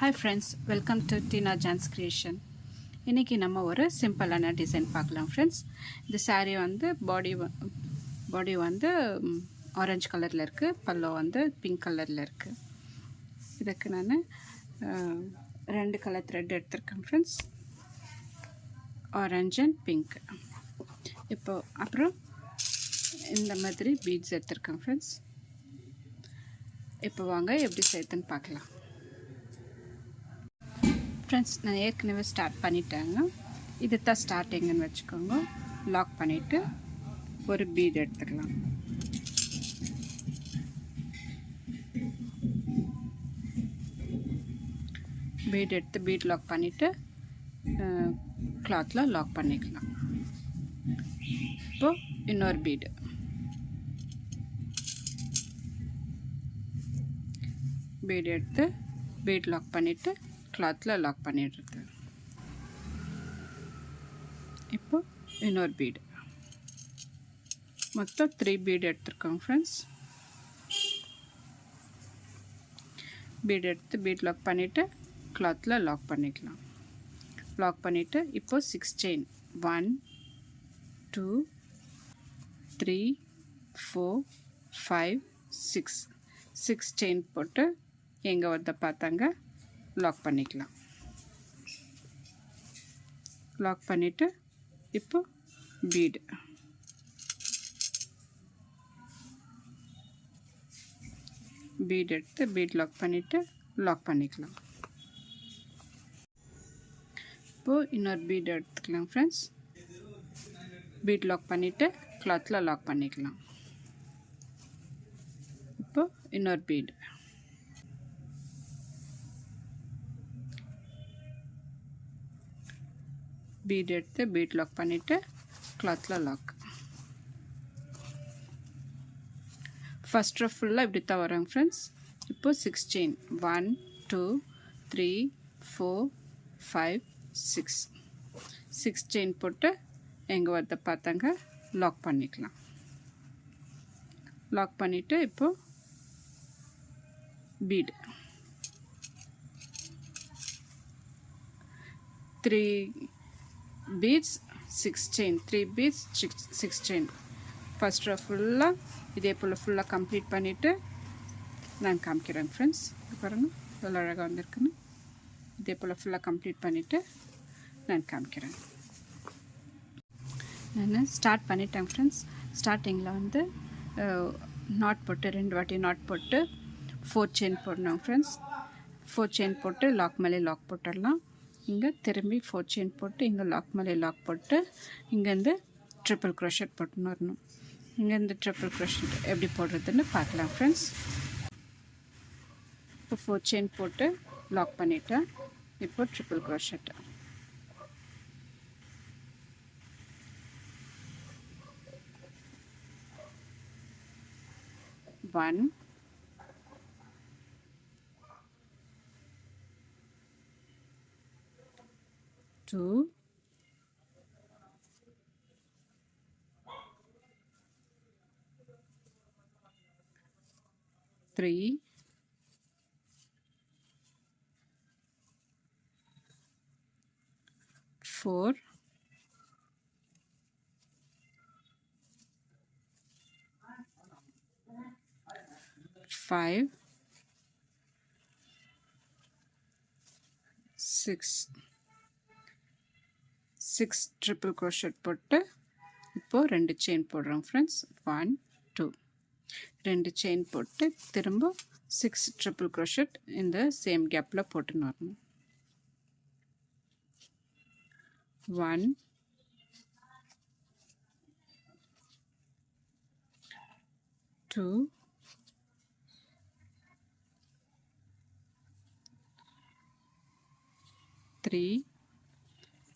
Hi friends, welcome to Tina Jan's Creation. இன்னைக்கு நம்ம ஒரு சிம்பிளான டிசைன் பார்க்கலாம் ஃப்ரெண்ட்ஸ். இந்த saree வந்து பாடி வந்து ஆரஞ்சு கலரில் இருக்குது, பல்லோ வந்து பிங்க் கலரில் இருக்குது. இதுக்கு நான் 2 கலர் த்ரெட் எடுத்திருக்கேன் ஃப்ரெண்ட்ஸ், ஆரஞ்சு அண்ட் பிங்க். அப்புறம் இந்த மாதிரி பீட்ஸ் எடுத்திருக்கேன் ஃப்ரெண்ட்ஸ். இப்போ வாங்க எப்படி செய்யுதுன்னு பார்க்கலாம் ஃப்ரெண்ட்ஸ். நான் ஏற்கனவே ஸ்டார்ட் பண்ணிட்டேங்க. இது தான் ஸ்டார்டிங்குன்னு வச்சுக்கோங்க. லாக் பண்ணிவிட்டு ஒரு பீட் எடுத்துக்கலாம். பீட் எடுத்து பீட் லாக் பண்ணிவிட்டு கிளாத்தில் லாக் பண்ணிக்கலாம். இப்போது இன்னொரு பீடு, பீட் எடுத்து பீட் லாக் பண்ணிவிட்டு கிளாத்தில் லாக் பண்ணிடுறது. இப்போ இன்னொரு பீடு, மொத்தம் 3 பீடு எடுத்துருக்கோங்க ஃப்ரெண்ட்ஸ். பீடு எடுத்து பீட் லாக் பண்ணிவிட்டு கிளாத்தில் லாக் பண்ணிக்கலாம். லாக் பண்ணிவிட்டு இப்போது 6 செயின், 1 2 3 4 5 6 செயின் போட்டு எங்கே வந்து பார்த்தாங்க லாக் பண்ணிக்கலாம். லாக் பண்ணிவிட்டு இப்போ பீடு, பீட் எடுத்து பீட் லாக் பண்ணிவிட்டு லாக் பண்ணிக்கலாம். இப்போது இன்னொரு பீடு எடுத்துக்கலாம் ஃப்ரெண்ட்ஸ். பீட் லாக் பண்ணிவிட்டு கிளாத்தில் லாக் பண்ணிக்கலாம். இப்போது இன்னொரு பீடு, பீட் எடுத்து பீட் லாக் பண்ணிவிட்டு கிளாத்தில் லாக். ஃபஸ்ட் ரோ ஃபுல்லாக இப்படி தான் வரும் ஃப்ரெண்ட்ஸ். இப்போது 6 செயின், 1 2 3 4 5 6 செயின் போட்டு எங்கே வந்து பார்த்தாங்க லாக் பண்ணிக்கலாம். லாக் பண்ணிவிட்டு இப்போது bead, 3 beads 6 chain, 3 beads 6 chain. First row ஃபுல்லாக இதே போல் ஃபுல்லாக கம்ப்ளீட் பண்ணிவிட்டு நான் காமிக்கிறேன் ஃப்ரெண்ட்ஸ். பாருங்கள் எவ்வளோ அழகாக வந்திருக்குன்னு. இதே போல் ஃபுல்லாக கம்ப்ளீட் பண்ணிவிட்டு நான் காமிக்கிறேன். நான் ஸ்டார்ட் பண்ணிட்டேன் ஃப்ரெண்ட்ஸ். ஸ்டார்டிங்கில் வந்து நாட் போட்டு 2 வாட்டி நாட் போட்டு 4 செயின் போடணும் ஃப்ரெண்ட்ஸ். 4 செயின் போட்டு லாக் மேலே லாக் போட்டுடலாம். இங்கே திரும்பி 4 செயின் போட்டு இங்கே லாக் மேலே லாக் போட்டு இங்கேருந்து ட்ரிபிள் க்ரோஷட் போட்டுன்னு வரணும். இங்கேருந்து ட்ரிபிள் க்ரோஷட் எப்படி போடுறதுன்னு பார்க்கலாம் ஃப்ரெண்ட்ஸ். இப்போ 4 செயின் போட்டு லாக் பண்ணிவிட்டேன். இப்போ triple crochet, one 2 3 4 5 6 triple crochet போட்டு இப்போது 2 செயின் போடுறோம் ஃப்ரெண்ட்ஸ். 1 2 2 செயின் போட்டு திரும்ப 6 ட்ரிபிள் க்ரோஷட் இந்த சேம் கேப்பில் போட்டுன்னு வரணும். 1 2 3.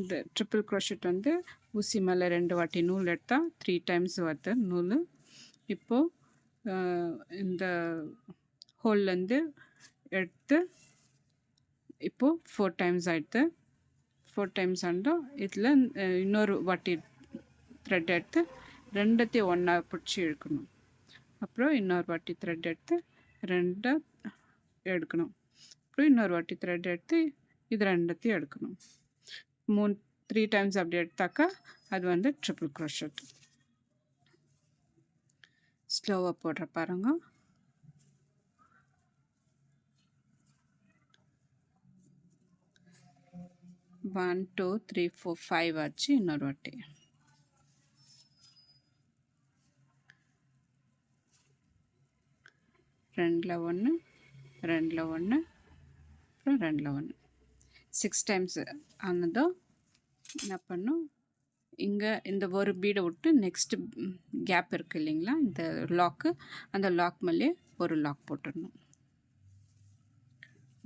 இந்த ட்ரிபிள் க்ரோஷட் வந்து ஊசி மேலே 2 வாட்டி நூல் எடுத்தால் 3 டைம்ஸ் வருது நூல். இப்போது இந்த ஹோல்லேருந்து எடுத்து இப்போது 4 டைம்ஸ் ஆகிடுது. 4 டைம்ஸ் ஆண்டால் இதில் இன்னொரு வாட்டி த்ரெட் எடுத்து 2த்தையும் ஒன்றா பிடிச்சி இழுக்கணும். அப்புறம் இன்னொரு வாட்டி த்ரெட் எடுத்து 2 எடுக்கணும். அப்புறம் இன்னொரு வாட்டி த்ரெட் எடுத்து இது ரெண்டத்தையும் எடுக்கணும். 3 டைம்ஸ் அப்படி எடுத்தாக்கா அது வந்து ட்ரிபிள் க்ரோஷட். ஸ்லோவாக போடுற பாருங்க. ஒன் 2 3 4 5 ஆச்சு. இன்னொரு வாட்டி ரெண்டில் 1 2 1 அப்புறம் 2 1 6 டைம்ஸ் ஆனதும் என்ன பண்ணும், இங்கே இந்த ஒரு பீடை விட்டு நெக்ஸ்ட்டு கேப் இருக்குது இல்லைங்களா, இந்த லாக்கு, அந்த லாக் மேலே ஒரு லாக் போட்டுடணும்.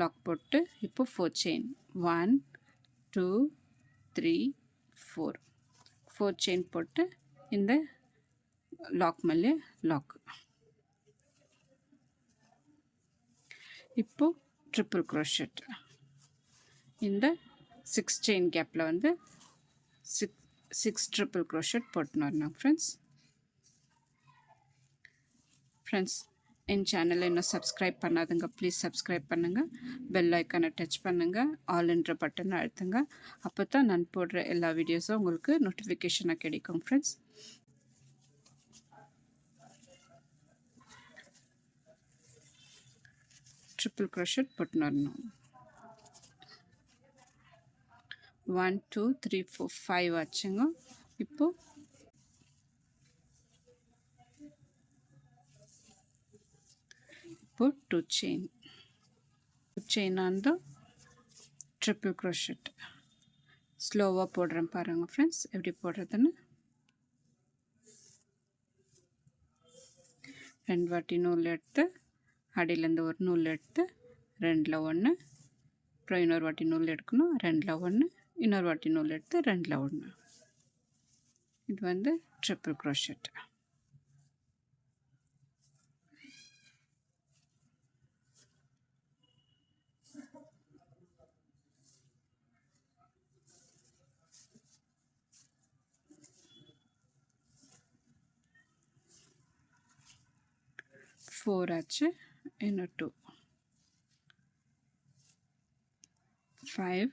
லாக் போட்டு இப்போ 4 செயின் 1 2 3 4 4 செயின் போட்டு இந்த லாக் மேலே லாக். இப்போ ட்ரிபிள் க்ரோஷட் இந்த 6 செயின் கேப்பில் வந்து 6 ட்ரிபிள் க்ரோஷட் போட்டுன்னு வரணும் ஃப்ரெண்ட்ஸ். என் சேனலை இன்னும் சப்ஸ்கிரைப் பண்ணாதுங்க, ப்ளீஸ் சப்ஸ்கிரைப் பண்ணுங்கள். பெல் ஐக்கானை டச் பண்ணுங்கள், ஆல்ன்ற பட்டனை அழுத்துங்க. அப்போ தான் நான் போடுற எல்லா வீடியோஸும் உங்களுக்கு நோட்டிஃபிகேஷனாக கிடைக்கும் ஃப்ரெண்ட்ஸ். ட்ரிபிள் க்ரோஷட் போட்டுன்னு வரணும். 1 2 3 4 5 ஆச்சுங்க. இப்போ இப்போ 2 செயின் அந்த ட்ரிபிள் க்ரோஷட் ஸ்லோவாக போடுறேன் பாருங்கள் ஃப்ரெண்ட்ஸ் எப்படி போடுறதுன்னு. 2 வாட்டி நூல் எடுத்து அடியிலேருந்து ஒரு நூல் எடுத்து 2ல் 1, அப்புறம் இன்னொரு வாட்டி நூல் எடுக்கணும், 2ல் 1, இன்னொரு வாட்டி நூல் எடுத்து 2ல் 1. இது வந்து ட்ரிபிள் க்ரோஷட். ஃபோர் ஆச்சு. இன்னும் 2 5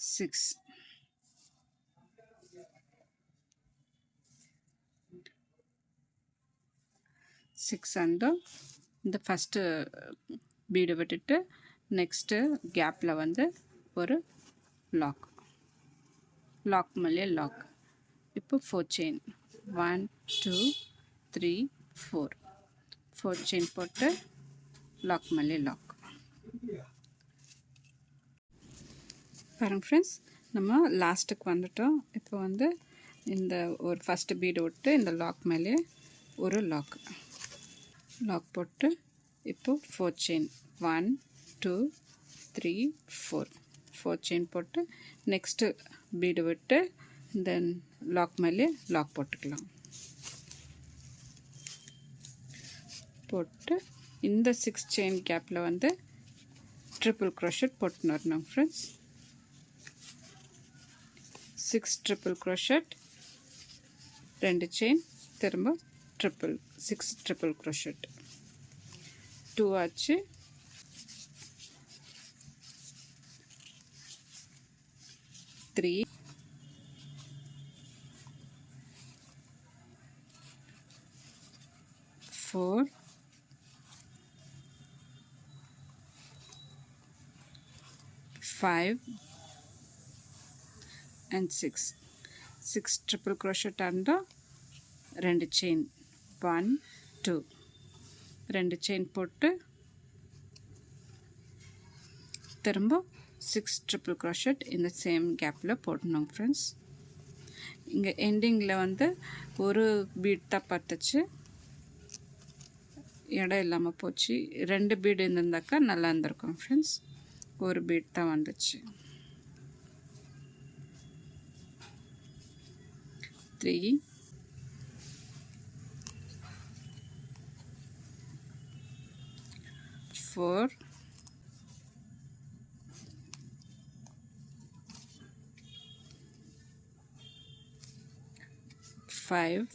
6 6 அந்த இந்த ஃபஸ்ட்டு பீடை விட்டுட்டு நெக்ஸ்ட்டு கேப்பில் வந்து ஒரு லாக் மேலே லாக். இப்போ 4 செயின் 1 2 3 4 செயின் போட்டு லாக் மேலே லாக். பாருங்க ஃப்ரெண்ட்ஸ், நம்ம லாஸ்ட்டுக்கு வந்துட்டோம். இப்போ வந்து இந்த ஒரு ஃபஸ்ட்டு பீடை விட்டு இந்த லாக் மேலே ஒரு லாக் போட்டு இப்போ 4 செயின் 1 2 3 4 செயின் போட்டு நெக்ஸ்ட்டு பீடை விட்டு தென் லாக் மேலே லாக் போட்டுக்கலாம். போட்டு இந்த 6 செயின் கேப்பில் வந்து ட்ரிபிள் க்ரோஷட் போட்டுன்னு வரணும் ஃப்ரெண்ட்ஸ். 6 ட்ரிபிள் க்ரோஷட், 2 செயின், திரும்ப 6 ட்ரிபிள் க்ரோஷட். 2 ஆச்சு. 3 4 5 and 6 ட்ரிபிள் க்ரோஷட் அந்த 2 செயின் 1 2 2 செயின் போட்டு திரும்ப 6 ட்ரிபிள் க்ரோஷட் இந்த சேம் கேப்பில் போடணும் ஃப்ரெண்ட்ஸ். இங்கே எண்டிங்கில் வந்து ஒரு பீட் தான் பட்டுச்சு, இடம் இல்லாமல் போச்சு. 2 பீடு இருந்திருந்தாக்கா நல்லா இருந்திருக்கும் ஃப்ரெண்ட்ஸ். ஒரு பீட் தான் வந்துச்சு. 3 4 5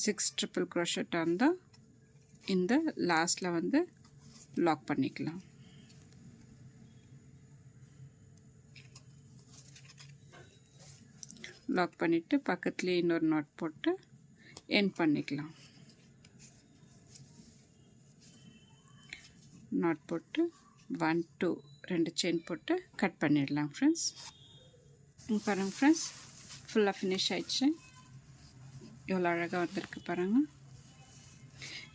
6 ட்ரிபிள் க்ரோஷெட் வந்து இந்த லாஸ்ட்டில் வந்து லாக் பண்ணிக்கலாம். லாக் பண்ணிவிட்டு பக்கத்துலேயே இன்னொரு நாட் போட்டு எண்ட் பண்ணிக்கலாம். நாட் போட்டு 1 2 2 செயின் போட்டு கட் பண்ணிடலாம் ஃப்ரெண்ட்ஸ். பாருங்கள் ஃப்ரெண்ட்ஸ், ஃபுல்லாக ஃபினிஷ் ஆயிடுச்சு. எவ்வளோ அழகாக வந்திருக்கு பாருங்கள்.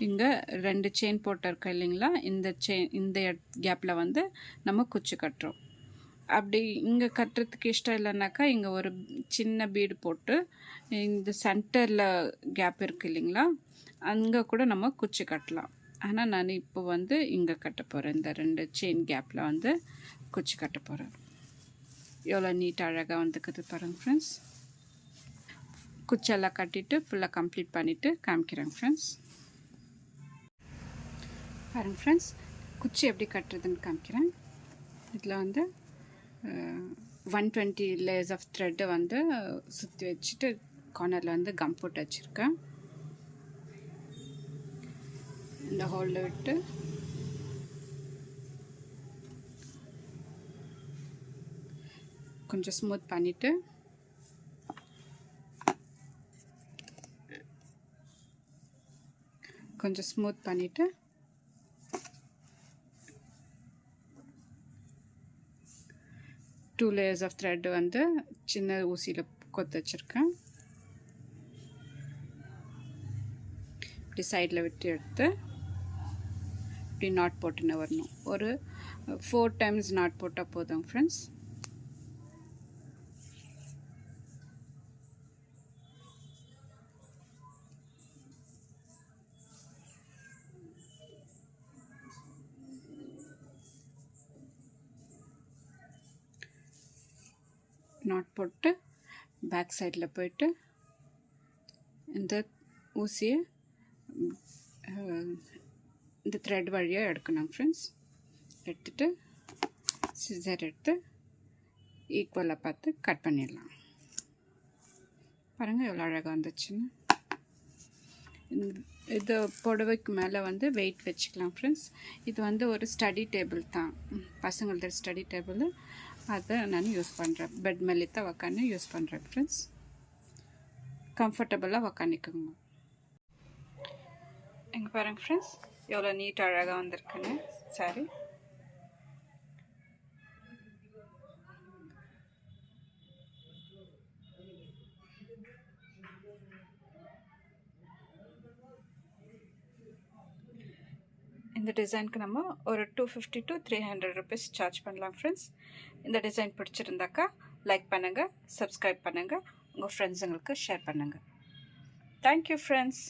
இங்கே 2 செயின் போட்டிருக்கோம் இல்லைங்களா, இந்த கேப்பில் வந்து நம்ம குச்சி கட்டுறோம். அப்படி இங்கே கட்டுறதுக்கு இஷ்டம் இல்லைனாக்கா இங்கே ஒரு சின்ன பீடு போட்டு இந்த சென்டரில் கேப் இருக்குது இல்லைங்களா, அங்கே கூட நம்ம குச்சி கட்டலாம். ஆனால் நான் இப்போ வந்து இங்கே கட்ட போகிறேன். இந்த 2 செயின் கேப்பில் வந்து குச்சி கட்ட போகிறேன். எவ்வளோ நீட்டாக அழகாக வந்துக்குது பாருங்கள் ஃப்ரெண்ட்ஸ். குச்செல்லாம் கட்டிட்டு ஃபுல்லாக கம்ப்ளீட் பண்ணிவிட்டு காமிக்கிறேன் ஃப்ரெண்ட்ஸ். பாருங்கள் ஃப்ரெண்ட்ஸ், குச்சி எப்படி கட்டுறதுன்னு காமிக்கிறேன். இதில் வந்து 120 லேயர்ஸ் ஆஃப் த்ரெட்டை வந்து சுற்றி வச்சுட்டு கார்னரில் வந்து கம் போட்டு வச்சுருக்கேன். இந்த ஹோலில் விட்டு கொஞ்சம் ஸ்மூத் பண்ணிவிட்டு டூ லேயர்ஸ் ஆஃப் த்ரெட் வந்து சின்ன ஊசியில் கொத்து வச்சுருக்கேன். இப்படி சைடில் விட்டு எடுத்து இப்படி நாட் போட்டுன்னு வரணும். ஒரு 4 டைம்ஸ் நாட் போட்டால் போதும் ஃப்ரெண்ட்ஸ். நாட் போட்டு பேக் சைடில் போயிட்டு இந்த ஊசியை இந்த த்ரெட் வழியாக எடுக்கணும் ஃப்ரெண்ட்ஸ். எடுத்துட்டு சிசர் எடுத்து ஈக்குவலாக பார்த்து கட் பண்ணிடலாம். பாருங்கள் எவ்வளோ அழகாக வந்துச்சுன்னு. இது புடவைக்கு மேலே வந்து வெயிட் வச்சுக்கலாம் ஃப்ரெண்ட்ஸ். இது வந்து ஒரு ஸ்டடி டேபிள் தான், பசங்களோட ஸ்டடி டேபிள். அதை நான் யூஸ் பண்ணுறேன். பெட் மேலே தான் உக்காந்து யூஸ் பண்ணுறேன் ஃப்ரெண்ட்ஸ். கம்ஃபர்டபுளாக உக்காந்துக்குங்க. இங்கே பாருங்கள் ஃப்ரெண்ட்ஸ், எவ்வளோ நீட் அழகாக வந்திருக்குன்னு சாரி. இந்த டிசைனுக்கு நம்ம ஒரு 250 to 300 rupees சார்ஜ் பண்ணலாம் ஃப்ரெண்ட்ஸ். இந்த டிசைன் பிடிச்சிருந்தாக்கா லைக் பண்ணுங்கள், சப்ஸ்கிரைப் பண்ணுங்கள், உங்கள் ஃப்ரெண்ட்ஸுங்களுக்கு ஷேர் பண்ணுங்கள். Thank you friends.